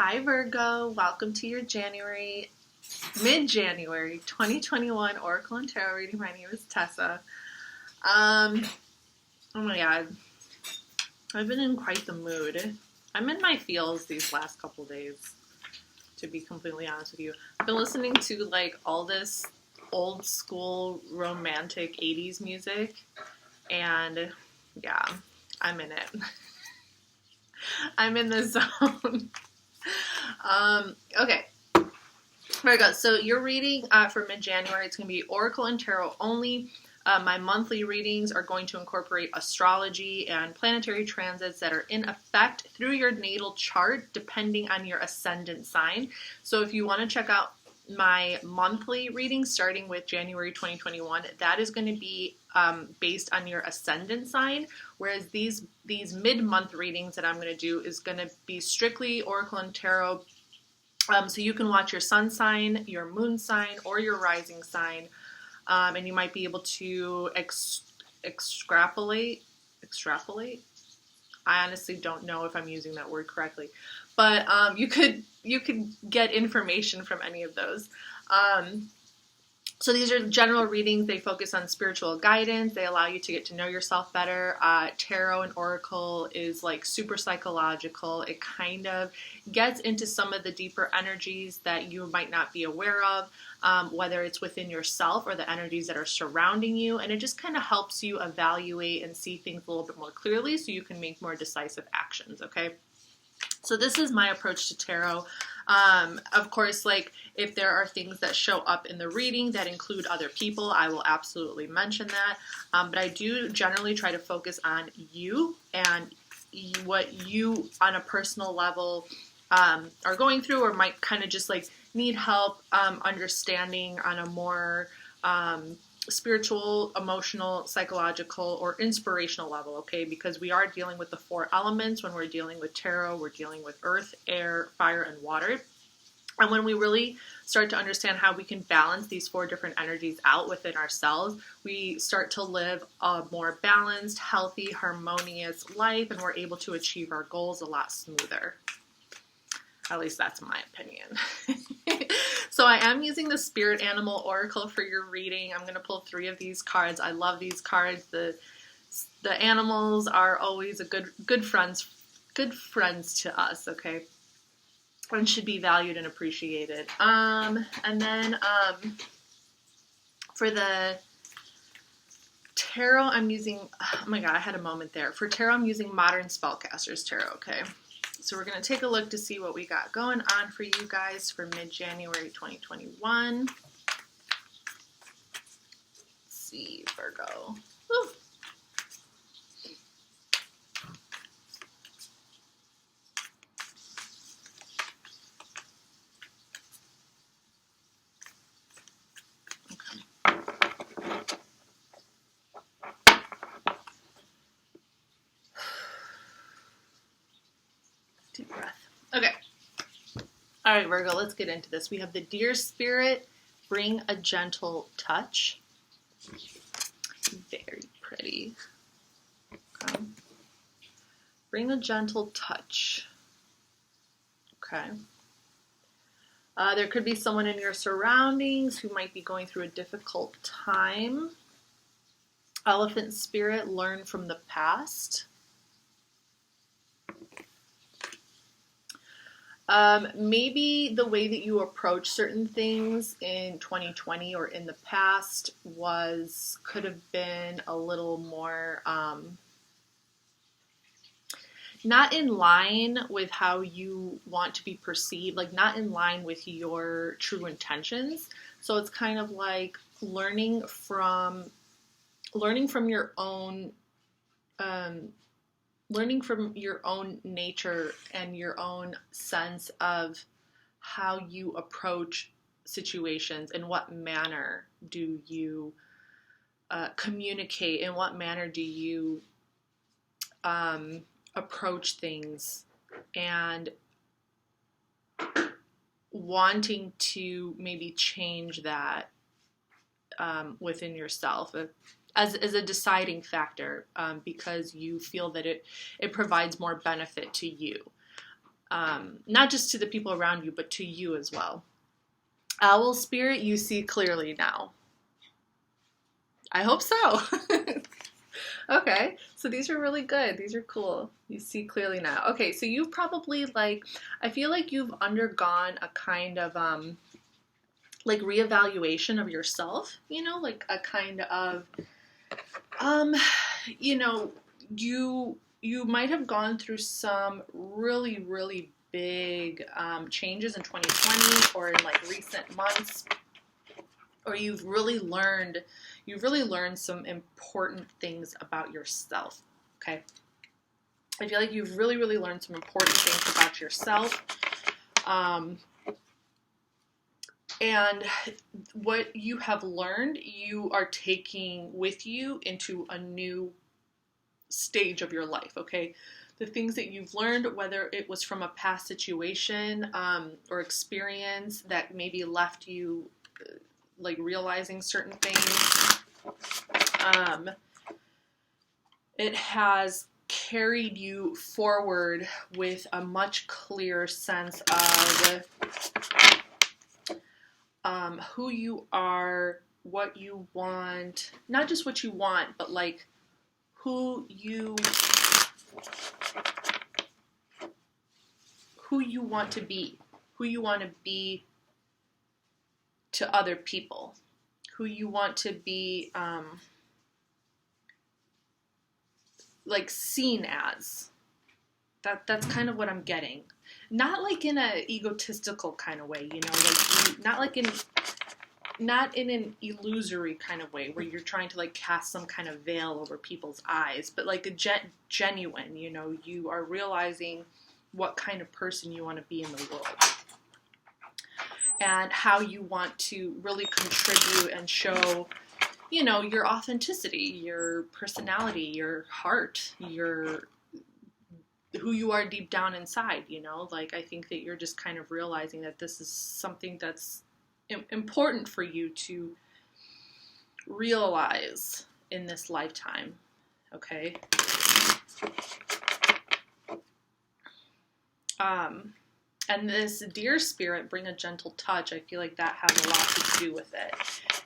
Hi Virgo, welcome to your mid-January 2021 Oracle and Tarot reading. My name is TESA. Oh my god, I've been in quite the mood. I'm in my feels these last couple days, to be completely honest with you. I've been listening to like all this old school romantic 80s music, and yeah, I'm in it. I'm in the zone. Okay. Virgo, so your reading for mid-January, it's going to be Oracle and Tarot only. My monthly readings are going to incorporate astrology and planetary transits that are in effect through your natal chart, depending on your ascendant sign. So if you want to check out my monthly reading starting with January 2021, that is going to be based on your ascendant sign, whereas these mid-month readings that I'm going to do is going to be strictly Oracle and Tarot. So you can watch your sun sign, your moon sign, or your rising sign, and you might be able to extrapolate. I honestly don't know if I'm using that word correctly, but you could get information from any of those. So these are general readings. They focus on spiritual guidance. They allow you to get to know yourself better. Tarot and Oracle is like super psychological. It kind of gets into some of the deeper energies that you might not be aware of, whether it's within yourself or the energies that are surrounding you. And it just kind of helps you evaluate and see things a little bit more clearly so you can make more decisive actions, okay? So this is my approach to tarot. Of course, like if there are things that show up in the reading that include other people, I will absolutely mention that. But I do generally try to focus on you and what you on a personal level are going through or might kind of just like need help understanding on a more spiritual, emotional, psychological, or inspirational level, okay? Because we are dealing with the four elements. When we're dealing with tarot, we're dealing with earth, air, fire, and water. And when we really start to understand how we can balance these four different energies out within ourselves, we start to live a more balanced, healthy, harmonious life, and we're able to achieve our goals a lot smoother. At least that's my opinion. So I am using the Spirit Animal Oracle for your reading. I'm going to pull 3 of these cards. I love these cards. The animals are always a good friends to us, okay? And should be valued and appreciated. And then for the tarot, I'm using, oh my god, I had a moment there. For tarot, I'm using Modern Spellcasters Tarot, okay? So we're going to take a look to see what we got going on for you guys for mid-January 2021. Let's see, Virgo. Woo. Deep breath. Okay. All right, Virgo, let's get into this. We have the Dear Spirit, bring a gentle touch. Very pretty. Okay. Bring a gentle touch. Okay. There could be someone in your surroundings who might be going through a difficult time. Elephant Spirit, learn from the past. Maybe the way that you approach certain things in 2020 or in the past could have been a little more, not in line with how you want to be perceived, like not in line with your true intentions. So it's kind of like learning from your own, learning from your own nature and your own sense of how you approach situations. In what manner do you communicate? In what manner do you approach things? And wanting to maybe change that within yourself. As a deciding factor, because you feel that it provides more benefit to you. Not just to the people around you, but to you as well. Owl spirit, you see clearly now. I hope so. Okay, so these are really good. These are cool. You see clearly now. Okay, so you've probably, like, I feel like you've undergone a kind of, like, reevaluation of yourself, you know, like a kind of, you know, you might have gone through some really, really big changes in 2020 or in, like, recent months, or you've really learned some important things about yourself, okay? I feel like you've really, really learned some important things about yourself. And what you have learned, you are taking with you into a new stage of your life, okay? The things that you've learned, whether it was from a past situation or experience that maybe left you like realizing certain things, it has carried you forward with a much clearer sense of who you are, what you want, not just what you want, but like who you want to be, who you want to be to other people, who you want to be like seen as. That's kind of what I'm getting. Not like in a egotistical kind of way, you know, like not in an illusory kind of way where you're trying to like cast some kind of veil over people's eyes, but like a genuine, you know, you are realizing what kind of person you want to be in the world and how you want to really contribute and show, you know, your authenticity, your personality, your heart, your who you are deep down inside, you know, like I think that you're just kind of realizing that this is something that's important for you to realize in this lifetime, okay? And this deer spirit, bring a gentle touch, I feel like that has a lot to do with it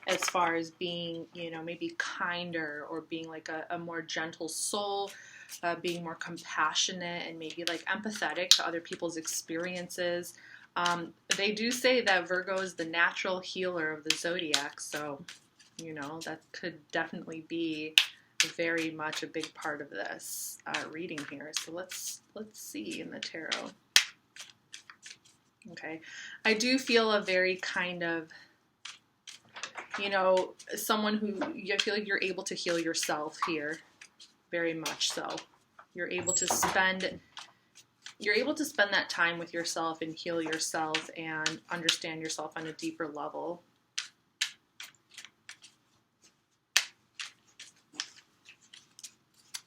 as far as being, you know, maybe kinder or being like a more gentle soul, being more compassionate and maybe like empathetic to other people's experiences. They do say that Virgo is the natural healer of the zodiac, so, you know, that could definitely be very much a big part of this reading here. So let's see in the tarot. Okay, I do feel a very kind of, you know, someone who you feel like you're able to heal yourself here, very much so. You're able to spend that time with yourself and heal yourself and understand yourself on a deeper level.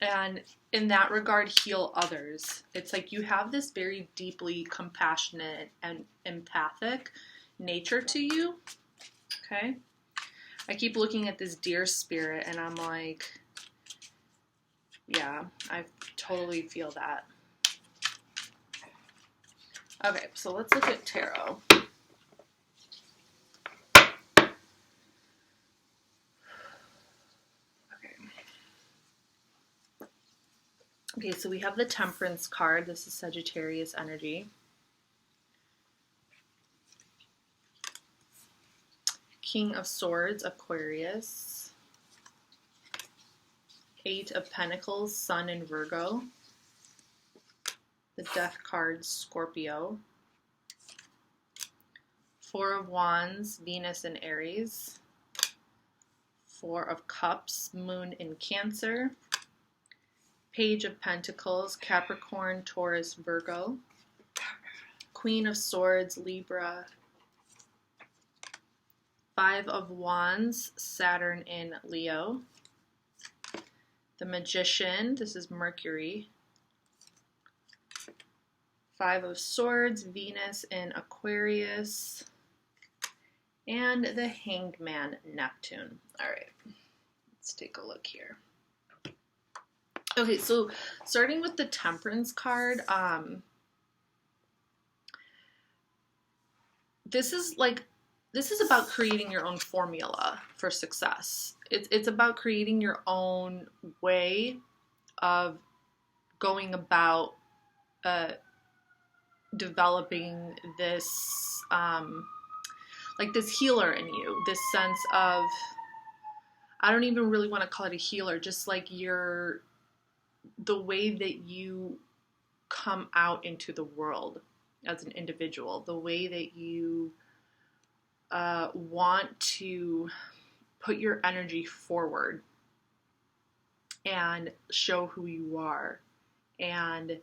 And in that regard, heal others. It's like you have this very deeply compassionate and empathic nature to you, okay? I keep looking at this deer spirit and I'm like, yeah, I totally feel that. Okay, so let's look at tarot. Okay, so we have the Temperance card. This is Sagittarius energy. King of Swords, Aquarius. Eight of Pentacles, Sun in Virgo. The Death card, Scorpio. Four of Wands, Venus in Aries. Four of Cups, Moon in Cancer. Page of Pentacles, Capricorn, Taurus, Virgo. Queen of Swords, Libra. Five of Wands, Saturn in Leo. The Magician, this is Mercury. Five of Swords, Venus in Aquarius. And the Hanged Man, Neptune. All right, let's take a look here. Okay, so starting with the Temperance card, this is like, this is about creating your own formula for success. It's about creating your own way of going about developing this, like this healer in you, this sense of, I don't even really want to call it a healer, just like the way that you come out into the world as an individual, the way that you want to put your energy forward and show who you are. And,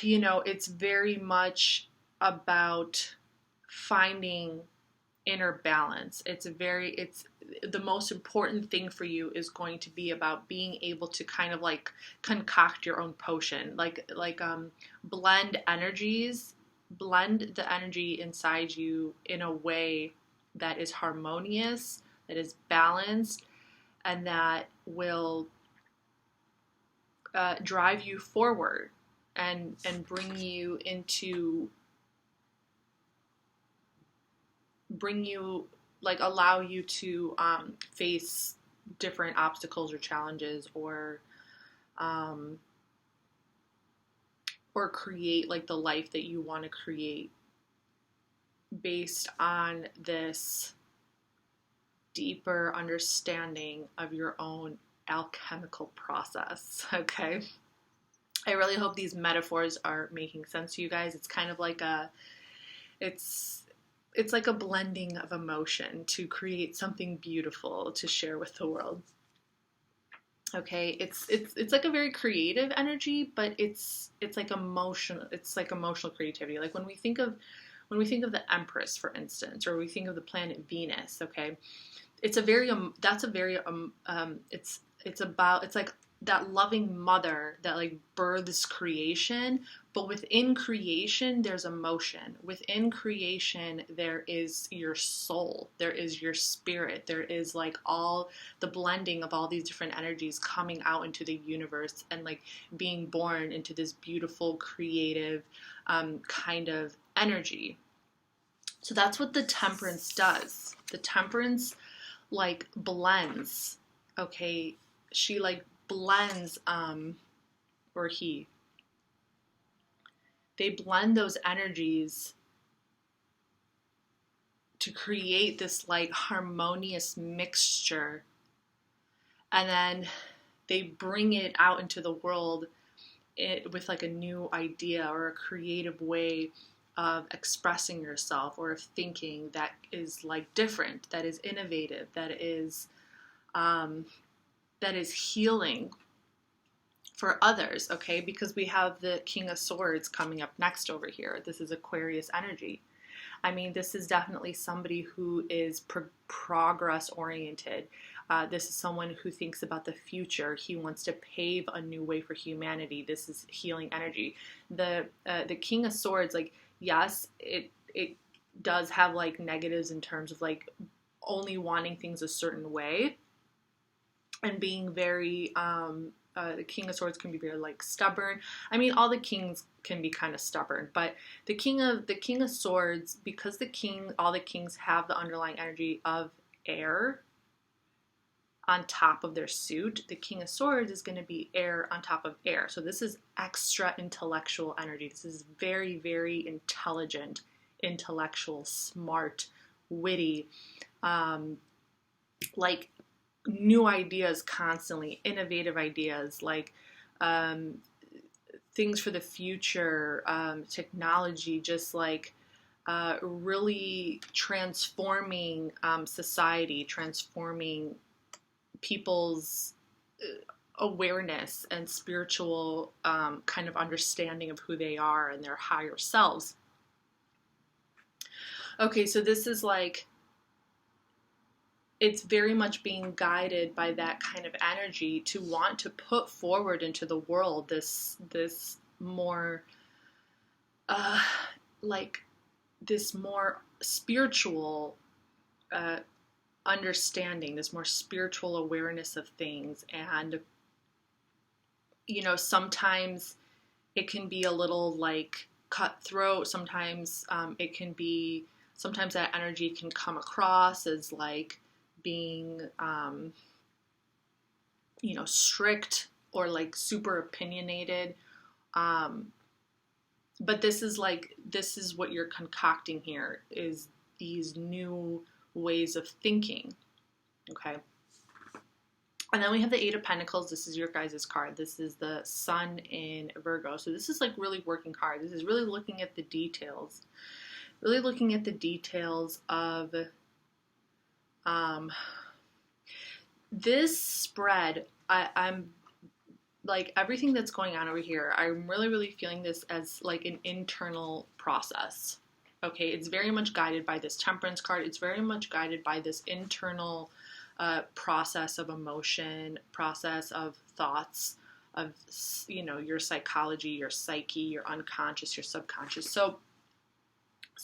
you know, it's very much about finding inner balance. It's the most important thing for you is going to be about being able to kind of like concoct your own potion, blend energies, blend the energy inside you in a way that is harmonious, that is balanced, and that will drive you forward and bring you, like allow you to face different obstacles or challenges, or create like the life that you want to create based on this deeper understanding of your own alchemical process. Okay, I really hope these metaphors are making sense to you guys. It's kind of like it's like a blending of emotion to create something beautiful to share with the world. Okay, it's like a very creative energy, but it's like emotional. It's like emotional creativity. Like when we think of the Empress, for instance, or we think of the planet Venus. Okay, it's like that loving mother that like births creation, but within creation there's emotion. Within creation there is your soul, there is your spirit, there is like all the blending of all these different energies coming out into the universe and like being born into this beautiful creative kind of energy. So that's what the Temperance does. The Temperance like blends, okay, she like blends, or they blend those energies to create this like harmonious mixture, and then they bring it out into the world with like a new idea or a creative way of expressing yourself or of thinking that is like different, that is innovative, that is healing for others, okay? Because we have the King of Swords coming up next over here. This is Aquarius energy. I mean, this is definitely somebody who is progress oriented. This is someone who thinks about the future. He wants to pave a new way for humanity. This is healing energy. The King of Swords, like, yes, it does have like negatives in terms of like only wanting things a certain way and being very the King of Swords can be very like stubborn. I mean, all the kings can be kind of stubborn, but the King of Swords, because all the kings have the underlying energy of air on top of their suit, the King of Swords is going to be air on top of air. So this is extra intellectual energy. This is very, very intelligent, intellectual, smart, witty, like new ideas constantly, innovative ideas, like things for the future, technology, just like really transforming society, transforming people's awareness and spiritual kind of understanding of who they are and their higher selves. Okay, so this is like, it's very much being guided by that kind of energy to want to put forward into the world this more like this more spiritual understanding, this more spiritual awareness of things. And you know, sometimes it can be a little like cutthroat. Sometimes it can be, sometimes that energy can come across as like being, you know, strict or like super opinionated. But this is what you're concocting here, is these new ways of thinking. Okay. And then we have the Eight of Pentacles. This is your guys' card. This is the Sun in Virgo. So this is like really working hard. This is really looking at the details. Really looking at the details of this spread. I'm like, everything that's going on over here, I'm really, really feeling this as like an internal process. Okay, it's very much guided by this Temperance card. It's very much guided by this internal process of emotion, process of thoughts, of, you know, your psychology, your psyche, your unconscious, your subconscious. So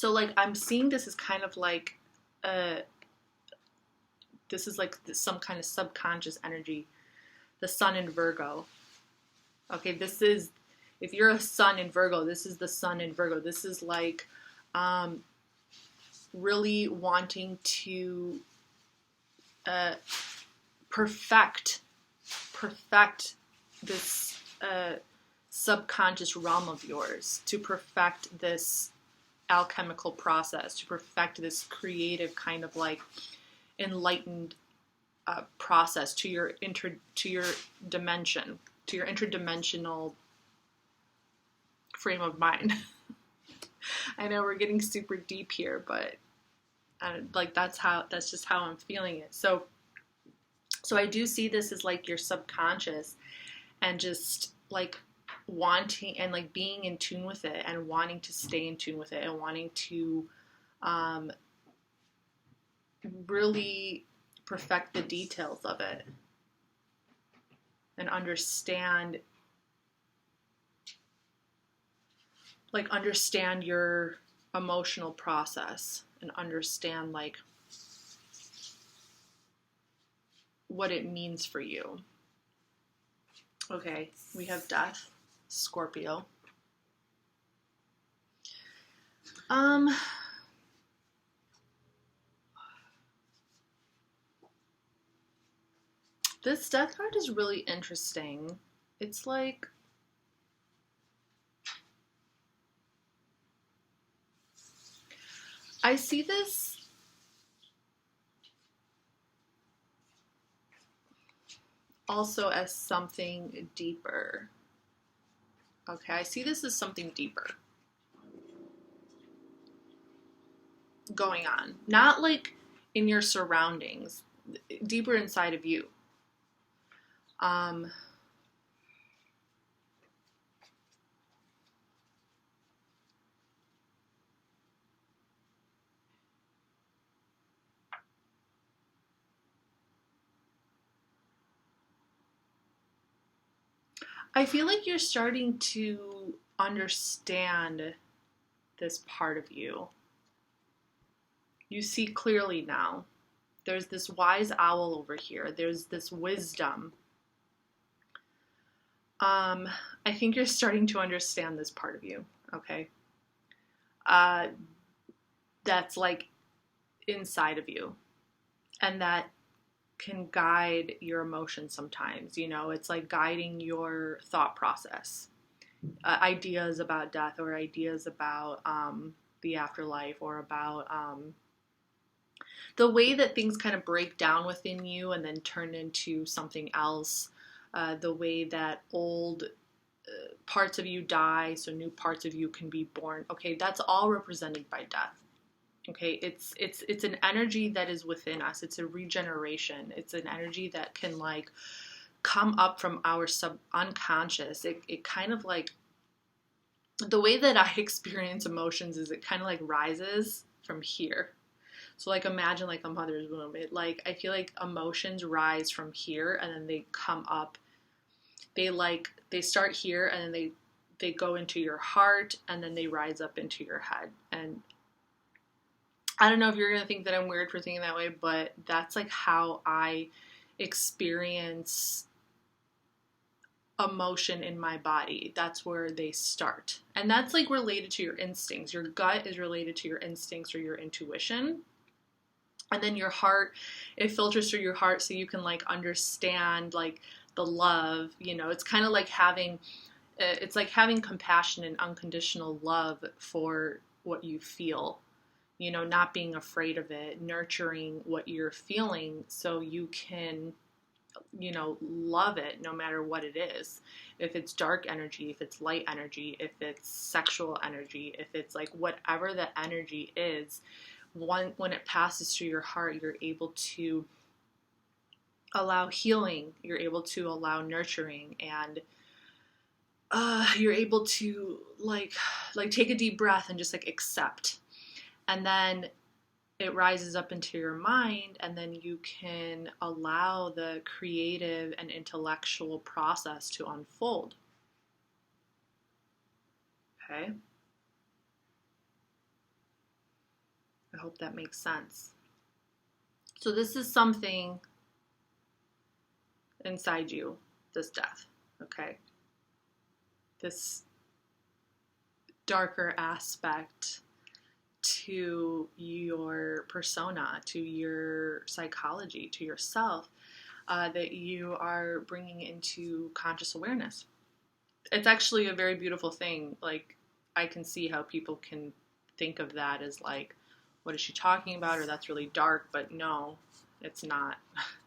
like, I'm seeing this as kind of like, this is like some kind of subconscious energy. The Sun in Virgo. Okay, this is, if you're a Sun in Virgo, this is the Sun in Virgo. This is like really wanting to perfect this subconscious realm of yours, to perfect this alchemical process, to perfect this creative kind of like enlightened process to your dimension, to your interdimensional frame of mind. I know we're getting super deep here, but like that's just how I'm feeling it. So I do see this as like your subconscious, and just like wanting and like being in tune with it, and wanting to stay in tune with it, and wanting to really perfect the details of it and understand your emotional process, and understand like what it means for you. Okay, we have Death, Scorpio. This Death card is really interesting. It's like, I see this also as something deeper. Okay, I see this as something deeper going on. Not like in your surroundings, deeper inside of you. I feel like you're starting to understand this part of you. You see clearly now. There's this wise owl over here. There's this wisdom. I think you're starting to understand this part of you, okay? That's like inside of you, and that can guide your emotions sometimes. You know, it's like guiding your thought process. Ideas about death, or ideas about the afterlife, or about the way that things kind of break down within you and then turn into something else. The way that old parts of you die so new parts of you can be born. Okay, that's all represented by death. Okay, it's an energy that is within us. It's a regeneration. It's an energy that can like come up from our unconscious. It kind of like, the way that I experience emotions is it kind of like rises from here. So like, imagine like a mother's womb. It like, I feel like emotions rise from here, and then they come up. They start here, and then they go into your heart, and then they rise up into your head. And I don't know if you're going to think that I'm weird for thinking that way, but that's like how I experience emotion in my body. That's where they start. And that's like related to your instincts. Your gut is related to your instincts or your intuition. And then your heart, it filters through your heart so you can like understand like the love, you know. It's kind of like having, it's like having compassion and unconditional love for what you feel, you know, not being afraid of it, nurturing what you're feeling so you can, you know, love it no matter what it is. If it's dark energy, if it's light energy, if it's sexual energy, if it's like whatever the energy is, when it passes through your heart, you're able to allow healing, you're able to allow nurturing, and you're able to like take a deep breath and just like accept. And then it rises up into your mind, and then you can allow the creative and intellectual process to unfold. Okay? I hope that makes sense. So this is something inside you, this death, okay? This darker aspect to your persona, to your psychology, to yourself, that you are bringing into conscious awareness. It's actually a very beautiful thing. Like, I can see how people can think of that as like, what is she talking about? Or that's really dark. But no, it's not.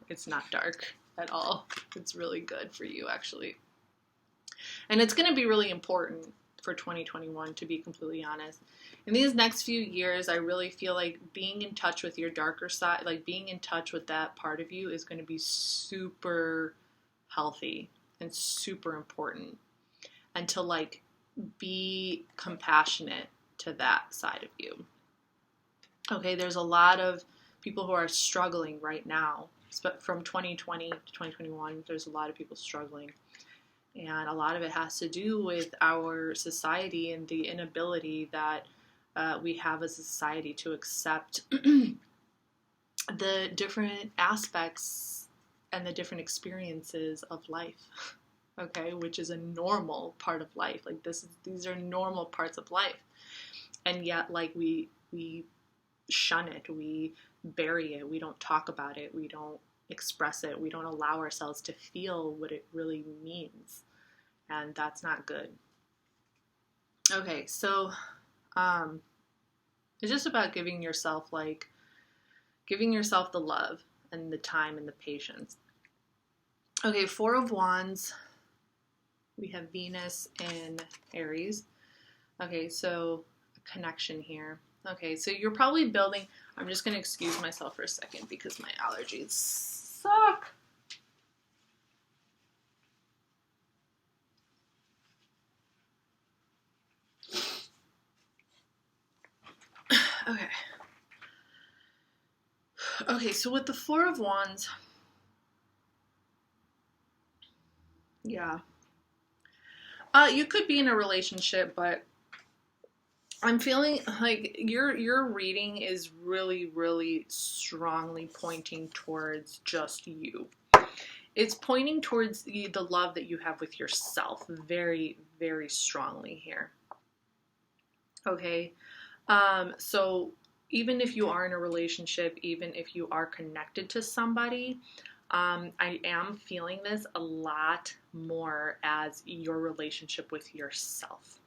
It's not dark at all. It's really good for you, actually. And it's going to be really important for 2021, to be completely honest. In these next few years, I really feel like being in touch with your darker side, like being in touch with that part of you, is going to be super healthy and super important. And to like be compassionate to that side of you. Okay, there's a lot of people who are struggling right now. From 2020 to 2021, there's a lot of people struggling. And a lot of it has to do with our society and the inability that we have as a society to accept the different aspects and the different experiences of life. Okay, which is a normal part of life. Like these are normal parts of life. And yet, like we shun it, we bury it, we don't talk about it, we don't express it, we don't allow ourselves to feel what it really means, and that's not good. Okay, so it's just about giving yourself the love and the time and the patience. Okay, Four of Wands, we have Venus in Aries. Okay, so a connection here. Okay, so you're probably building, I'm just going to excuse myself for a second because my allergies suck. Okay. Okay, so with the Four of Wands, yeah. You could be in a relationship, but I'm feeling like your reading is really, really strongly pointing towards just you. It's pointing towards the love that you have with yourself very, very strongly here. Okay, so even if you are in a relationship, even if you are connected to somebody, I am feeling this a lot more as your relationship with yourself.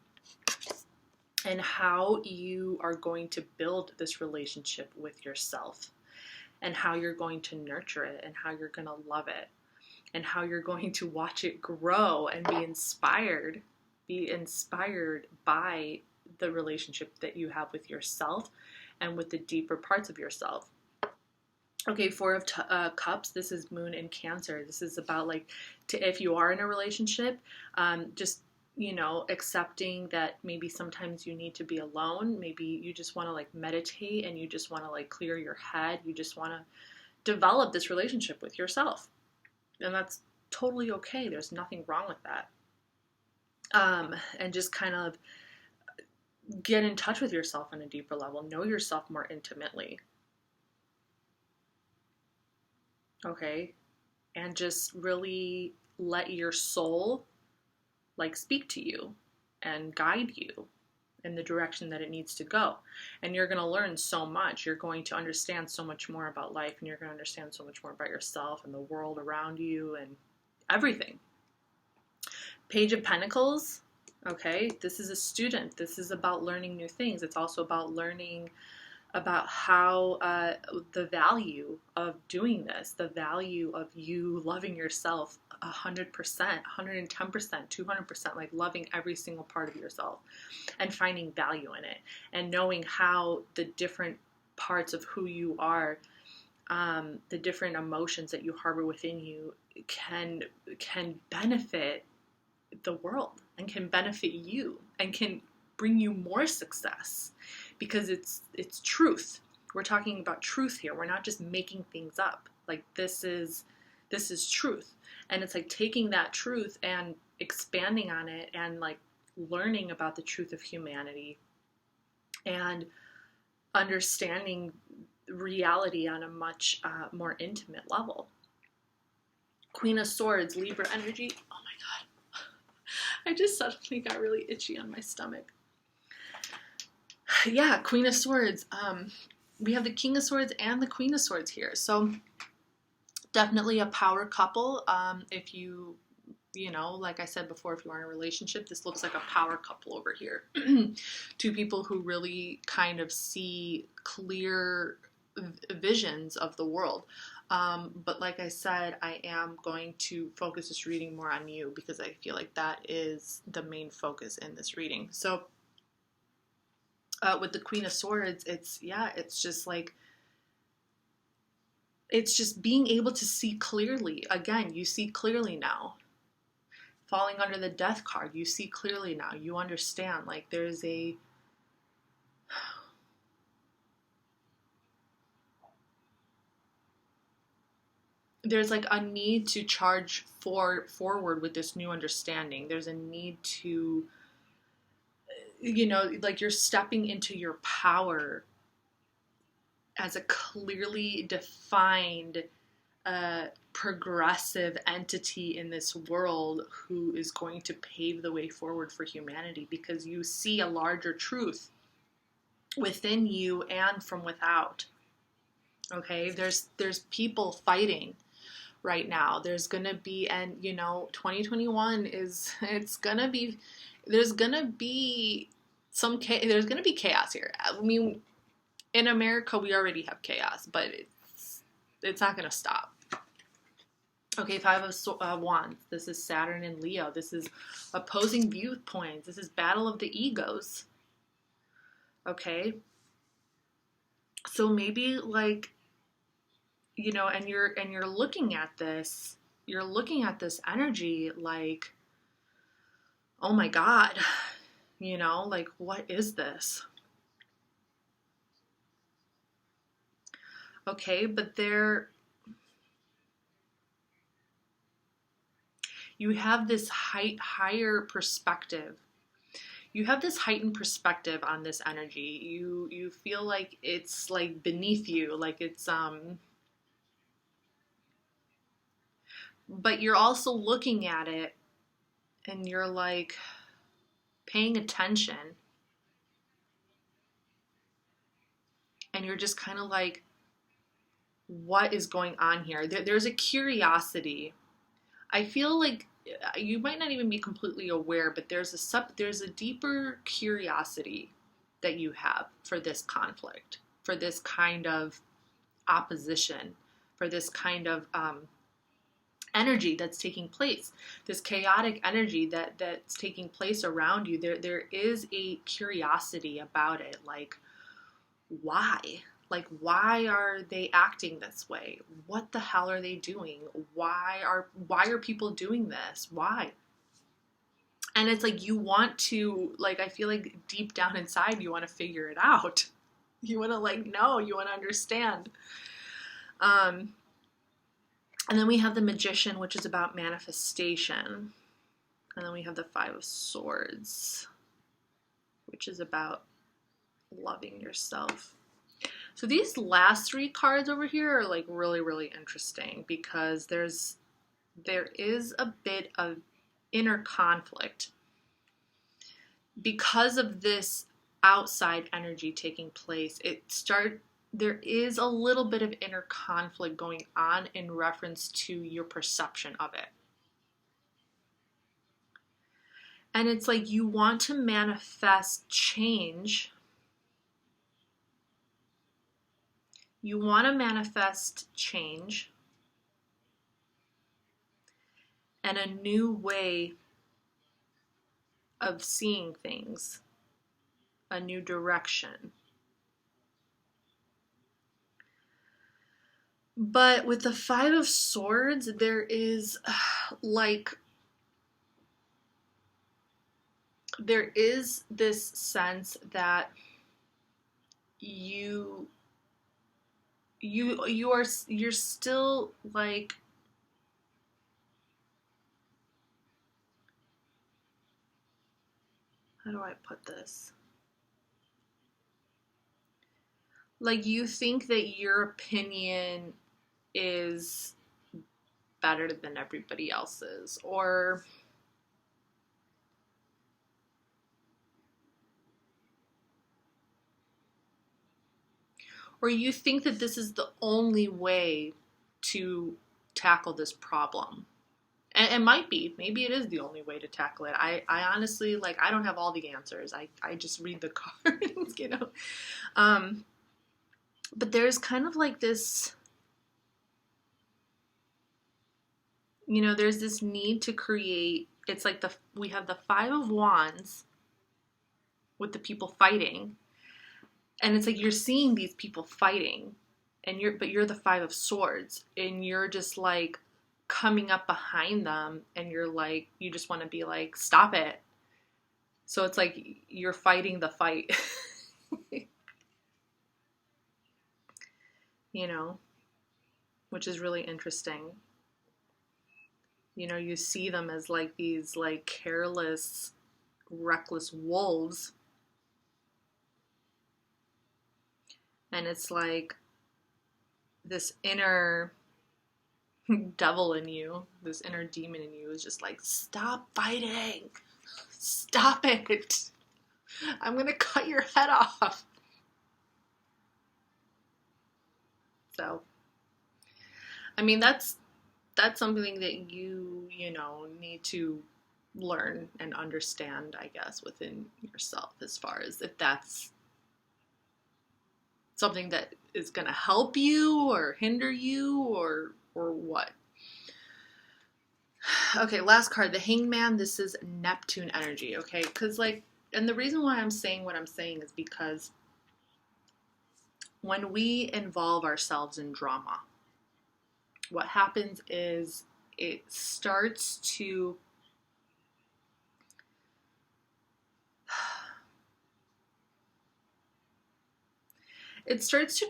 And how you are going to build this relationship with yourself, and how you're going to nurture it, and how you're going to love it, and how you're going to watch it grow and be inspired by the relationship that you have with yourself and with the deeper parts of yourself. Okay, Four of Cups, this is Moon in Cancer. This is about like, if you are in a relationship, just, you know, accepting that maybe sometimes you need to be alone. Maybe you just want to like meditate and you just want to like clear your head. You just want to develop this relationship with yourself. And that's totally okay. There's nothing wrong with that. And just kind of get in touch with yourself on a deeper level. Know yourself more intimately. Okay? And just really let your soul like speak to you and guide you in the direction that it needs to go. And you're going to learn so much. You're going to understand so much more about life, and you're going to understand so much more about yourself and the world around you and everything. Page of Pentacles. Okay, this is a student. This is about learning new things. It's also about learning about how the value of doing this, the value of you loving yourself 100%, 110%, 200%, like loving every single part of yourself and finding value in it, and knowing how the different parts of who you are, the different emotions that you harbor within you can benefit the world and can benefit you and can bring you more success, because it's truth. We're talking about truth here. We're not just making things up. Like this is truth. And it's like taking that truth and expanding on it and like learning about the truth of humanity and understanding reality on a much more intimate level. Queen of Swords, Libra energy. Oh my God. I just suddenly got really itchy on my stomach. Yeah, Queen of Swords. We have the King of Swords and the Queen of Swords here. So definitely a power couple. If you know, like I said before, if you are in a relationship, this looks like a power couple over here. Two people who really kind of see clear visions of the world. But like I said, I am going to focus this reading more on you, because I feel like that is the main focus in this reading. So with the Queen of Swords, it's just like, it's just being able to see clearly. Again, you see clearly now. Falling under the Death card, you see clearly now. You understand, like there's like a need to charge forward with this new understanding. There's a need to, you know, like you're stepping into your power as a clearly defined, progressive entity in this world who is going to pave the way forward for humanity, because you see a larger truth within you and from without. Okay, there's people fighting right now. There's gonna be, and you know, 2021 is, there's gonna be there's gonna be chaos here. I mean, in America we already have chaos, but it's not gonna stop. Okay, Five of Wands. This is Saturn and Leo. This is opposing viewpoints. This is battle of the egos. Okay, so maybe like, you know, and you're looking at this, energy like, oh my God, you know, like what is this? Okay, but you have this higher perspective. You have this heightened perspective on this energy. You feel like it's like beneath you, like it's but you're also looking at it and you're like paying attention, and you're just kind of like, what is going on here? There's a curiosity. I feel like you might not even be completely aware, but there's a deeper curiosity that you have for this conflict, for this kind of opposition, for this kind of energy that's taking place, this chaotic energy that's taking place around you. There is a curiosity about it, like why? Like, why are they acting this way? What the hell are they doing? Why are people doing this? Why? And it's like, you want to, like, I feel like deep down inside, you want to figure it out. You want to like know, you want to understand. And then we have the Magician, which is about manifestation. And then we have the Five of Swords, which is about loving yourself. So these last three cards over here are like really, really interesting, because there is a bit of inner conflict. Because of this outside energy taking place, there is a little bit of inner conflict going on in reference to your perception of it. And it's like you want to manifest change. You want to manifest change and a new way of seeing things, a new direction. But with the Five of Swords, there is this sense that you're still like, how do I put this? Like, you think that your opinion is better than everybody else's, or you think that this is the only way to tackle this problem. And it might be. Maybe it is the only way to tackle it. I honestly, like, I don't have all the answers. I just read the cards, you know. But there's kind of like this, you know, there's this need to create, it's like we have the Five of Wands with the people fighting. And it's like you're seeing these people fighting, but you're the Five of Swords, and you're just like coming up behind them, and you're like, you just want to be like, stop it. So it's like you're fighting the fight. You know, which is really interesting. You know, you see them as like these like careless, reckless wolves. And it's like this inner devil in you, this inner demon in you is just like, stop fighting. Stop it. I'm going to cut your head off. So, I mean, that's something that you know, need to learn and understand, I guess, within yourself, as far as if that's something that is going to help you or hinder you or what. Okay, last card, the Hangman. This is Neptune energy, okay? Because, like, and the reason why I'm saying what I'm saying is because when we involve ourselves in drama, what happens is it starts to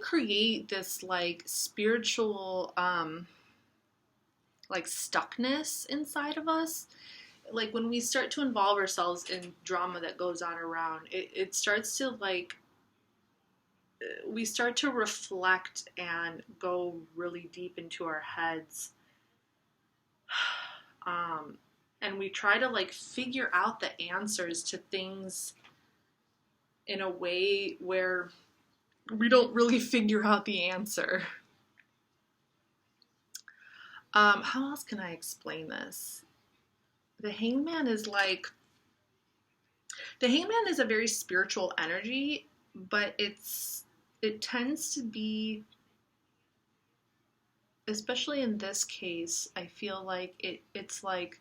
create this like spiritual like stuckness inside of us. Like when we start to involve ourselves in drama that goes on around, it starts to like, we start to reflect and go really deep into our heads. And we try to like figure out the answers to things in a way where we don't really figure out the answer. How else can I explain this? The Hangman is like, the Hangman is a very spiritual energy, but it tends to be, especially in this case, I feel like it's like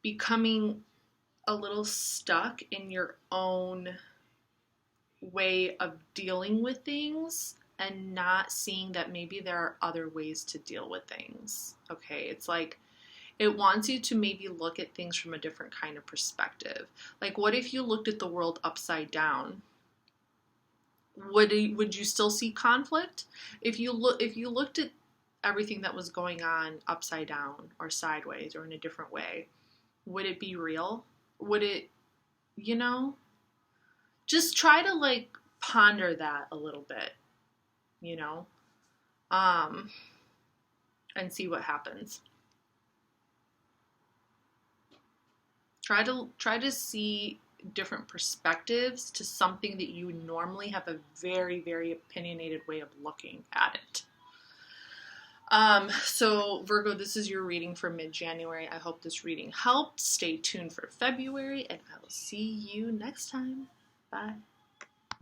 becoming a little stuck in your own way of dealing with things and not seeing that maybe there are other ways to deal with things. Okay, it's like it wants you to maybe look at things from a different kind of perspective. Like, what if you looked at the world upside down? Would you still see conflict? If you looked at everything that was going on upside down or sideways or in a different way, would it be real? Would it, you know? Just try to like ponder that a little bit, you know, and see what happens. Try to see different perspectives to something that you normally have a very, very opinionated way of looking at it. So Virgo, this is your reading for mid-January. I hope this reading helped. Stay tuned for February, and I will see you next time. Bye.